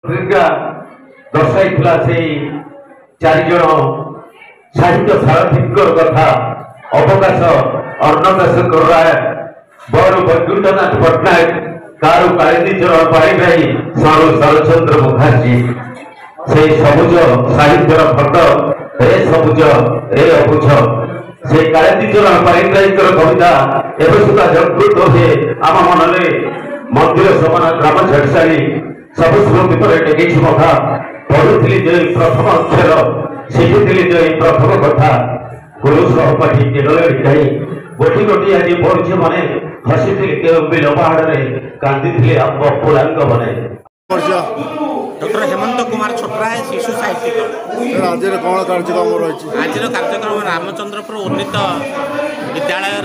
ଦର୍ଶାଇଥିଲା ସେଇ ଚାରିଜଣ ସାହିତ୍ୟ ସାରଥୀଙ୍କ କଥା ଅବକାଶ ଅନ୍ନଦାଶଙ୍କର ରାୟ ବରୁ ବୈକୁଣ୍ଠନାଥ ପଟ୍ଟନାୟକ କାରୁ କାଳିନ୍ଦୀଚରଣ ପାଣିଗ୍ରାହୀ ସାରୁ ଶରତଚନ୍ଦ୍ର ମୁଖାର୍ଜୀ ସେଇ ସବୁଜ ସାହିତ୍ୟର ଫଟୋ ଏ ସବୁଜ ଏ ଅବୁଝ ସେ କାଳିନ୍ଦୀଚରଣ ପାଣିଗ୍ରାହୀଙ୍କର କବିତା ଏବେ ସୁଦ୍ଧା ଜାଗୃତ ହୁଏ ଆମ ମନରେ ମନ୍ଦିର ସମାନ ଗ୍ରାମ ଛାଡ଼ିସାରି ସବୁ ସ୍ମୃତି ପରେ ଟେକିଛି ମଖା ପଢୁଥିଲି ଯେ ପ୍ରଥମ ଅକ୍ଷର ଶିଖୁଥିଲି ଯେ ପ୍ରଥମ କଥା ଗୁରୁ ସହପାଠୀ କେରଳରେ ଯାଇ ଗୋଟି ଗୋଟି ଆଜି ପଢୁଛି ମନେ ହସିଥିଲି କେଉଁ ବିଲ ପାହାଡ଼ରେ କାନ୍ଦିଥିଲି ପପୁଳାଙ୍କ ମନେ। डॉक्टर हेमंत कुमार छोटराय शिशु साहित्यिक आज कौन कार्यक्रम रही आज कार्यक्रम रामचंद्रपुर उन्नीत विद्यालय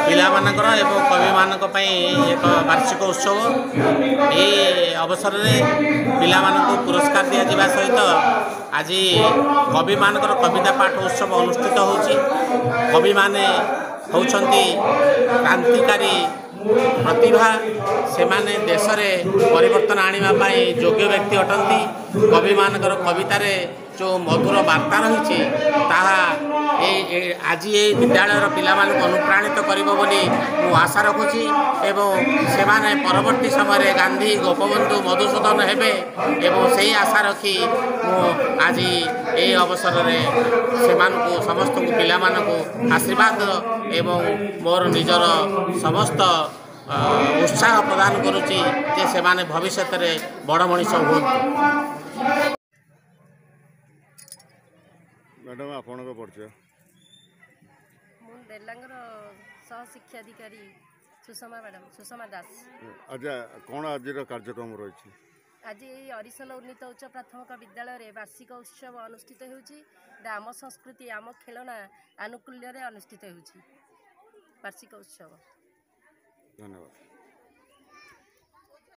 पिला मानकर एवं कवि मानक एक वार्षिक उत्सव ये अवसर में पिला मानक पुरस्कार दि जावा सहित आज कवि मानकर कविता पाठ उत्सव अनुष्ठित होची कवि माने होउछंती क्रांतिकारी प्रतिभा से माने देश रे परिवर्तन आने योग्य व्यक्ति अटंती कवि मानकर कवितार जो मधुर वार्ता रही आज ये विद्यालय पिला अनुप्राणित करिबो बोली मु आशा रखुची एवं से माने परवर्ती समय गांधी गोपबंधु मधुसूदन हेबे एवं सही आशा रखी मु आज ये अवसर में से समस्त पिला आशीर्वाद एवं मोर निजर समस्त उत्साह प्रदान करुच्ची जे से माने भविष्य में बड़ मनीष हो। मैडम आपण परिचय देलांगर सह शिक्षाधिकारी सुषमा मैडम सुषमा दास। आज कौन आज कार्यक्रम रही आज ये अरिसल उन्नीत उच्च प्राथमिक विद्यालय वार्षिक उत्सव अनुष्ठित होउची आम संस्कृति आम खेलना आनुकूल्य अनुष्ठित होउची वार्षिक उत्सव। धन्यवाद।